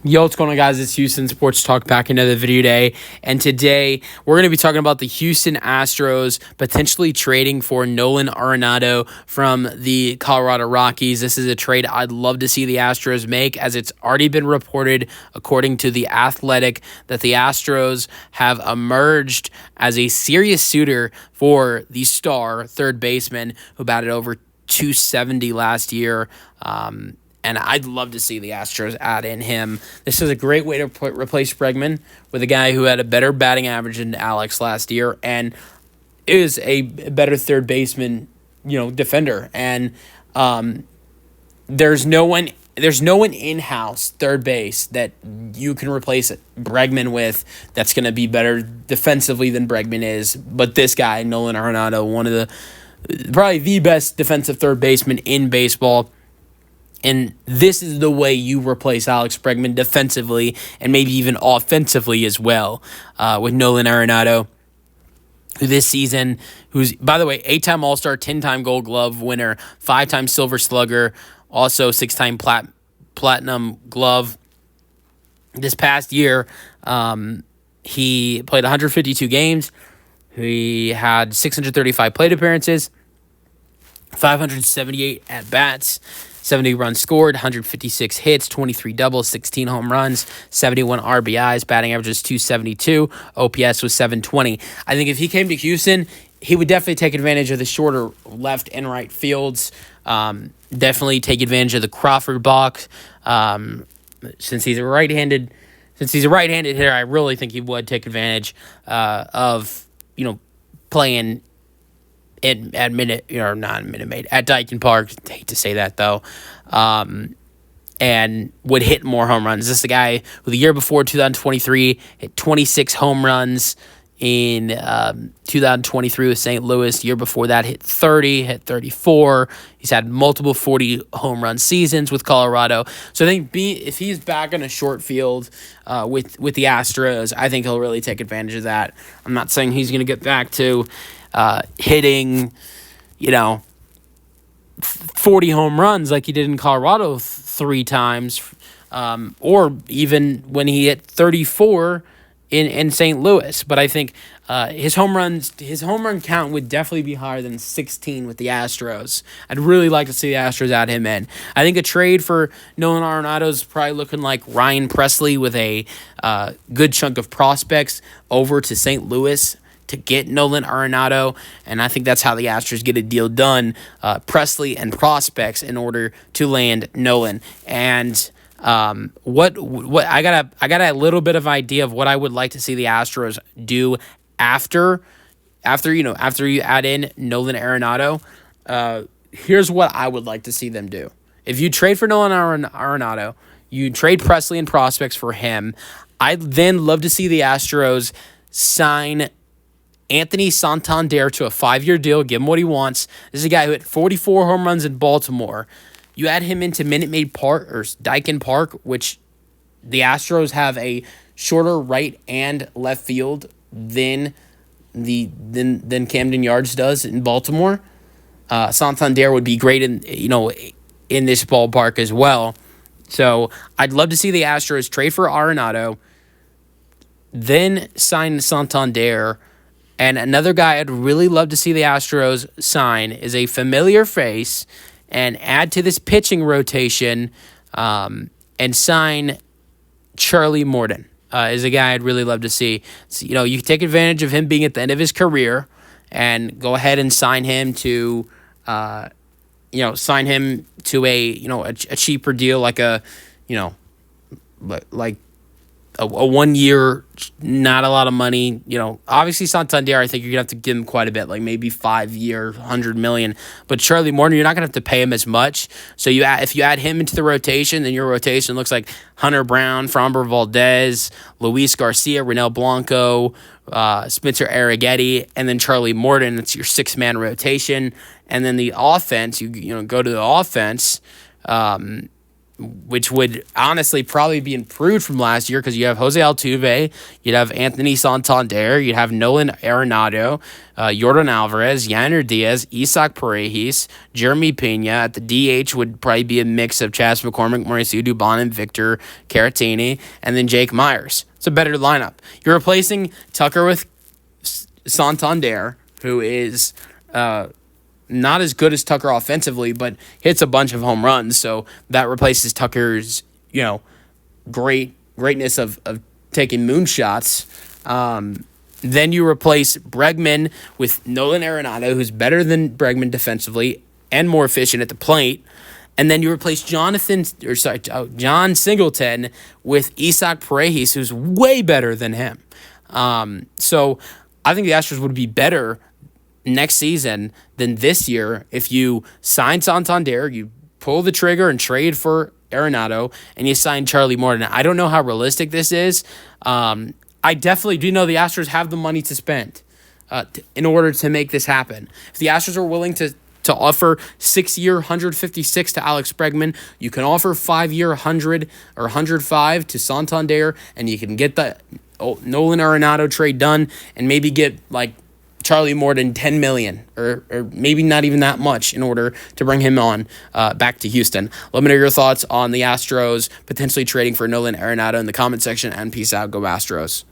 Yo, what's going on, guys? It's Houston Sports Talk, back another video day. And today, we're going to be talking about the Houston Astros potentially trading for Nolan Arenado from the Colorado Rockies. This is a trade I'd love to see the Astros make, as it's already been reported, according to The Athletic, that the Astros have emerged as a serious suitor for the star third baseman who batted over 270 last year. And I'd love to see the Astros add in him. This is a great way to replace Bregman with a guy who had a better batting average than Alex last year and is a better third baseman, defender. And there's no one in-house third base that you can replace Bregman with that's going to be better defensively than Bregman is. But this guy, Nolan Arenado, probably the best defensive third baseman in baseball. And this is the way you replace Alex Bregman defensively and maybe even offensively as well, with Nolan Arenado, who this season, who's, by the way, 8-time All-Star, 10-time Gold Glove winner, 5-time Silver Slugger, also 6-time Platinum Glove. This past year, he played 152 games. He had 635 plate appearances, 578 at-bats, 70 runs scored, 156 hits, 23 doubles, 16 home runs, 71 RBIs, batting average was 272, OPS was 720. I think if he came to Houston, he would definitely take advantage of the shorter left and right fields. Definitely take advantage of the Crawford box. Since he's a right-handed hitter, I really think he would take advantage of playing at Minute Maid at Daikin Park. I hate to say that though, and would hit more home runs. This is the guy who the year before, 2023, hit 26 home runs in 2023 with St. Louis. The year before that, hit 30, hit 34. He's had multiple 40 home run seasons with Colorado. So I think if he's back on a short field with the Astros, I think he'll really take advantage of that. I'm not saying he's going to get back to hitting, 40 home runs like he did in Colorado 3 times, or even when he hit 34 in St. Louis. But I think his home run count would definitely be higher than 16 with the Astros. I'd really like to see the Astros add him in. I think a trade for Nolan Arenado is probably looking like Ryan Presley with a good chunk of prospects over to St. Louis to get Nolan Arenado, and I think that's how the Astros get a deal done, Presley and prospects, in order to land Nolan. And what I got a little bit of idea of what I would like to see the Astros do after you add in Nolan Arenado. Here's what I would like to see them do. If you trade for Nolan Arenado, you trade Presley and prospects for him. I'd then love to see the Astros sign Anthony Santander to a 5-year deal, give him what he wants. This is a guy who hit 44 home runs in Baltimore. You add him into Minute Maid Park or Daikin Park, which the Astros have a shorter right and left field than Camden Yards does in Baltimore. Santander would be great in this ballpark as well. So I'd love to see the Astros trade for Arenado, then sign Santander. And another guy I'd really love to see the Astros sign is a familiar face and add to this pitching rotation, and sign Charlie Morton. Is a guy I'd really love to see. So, you take advantage of him being at the end of his career and go ahead and sign him to a cheaper deal, like a 1 year, not a lot of money. Obviously Santander, I think you're gonna have to give him quite a bit, like maybe 5-year, $100 million. But Charlie Morton, you're not gonna have to pay him as much. So if you add him into the rotation, then your rotation looks like Hunter Brown, Framber Valdez, Luis Garcia, Renel Blanco, Spencer Arrighetti, and then Charlie Morton. It's your 6-man rotation. And then the offense, you go to the offense. which would honestly probably be improved from last year because you have Jose Altuve, you'd have Anthony Santander, you'd have Nolan Arenado, Yordan Alvarez, Yainer Diaz, Isaac Paredes, Jeremy Pena. At the DH would probably be a mix of Chas McCormick, Mauricio Dubon, and Victor Caratini, and then Jake Myers. It's a better lineup. You're replacing Tucker with Santander, who is not as good as Tucker offensively, but hits a bunch of home runs. So that replaces Tucker's, greatness of taking moonshots. Then you replace Bregman with Nolan Arenado, who's better than Bregman defensively and more efficient at the plate. And then you replace John Singleton with Isaac Paredes, who's way better than him. So I think the Astros would be better next season than this year if you sign Santander, you pull the trigger and trade for Arenado, and you sign Charlie Morton. I don't know how realistic this is. I definitely do know the Astros have the money to spend in order to make this happen. If the Astros are willing to offer 6-year $156 to Alex Bregman, you can offer 5-year $100 or $105 to Santander, and you can get the Nolan Arenado trade done and maybe get Charlie Morton $10 million or maybe not even that much in order to bring him on back to Houston. Let me know your thoughts on the Astros potentially trading for Nolan Arenado in the comment section, and peace out. Go Astros.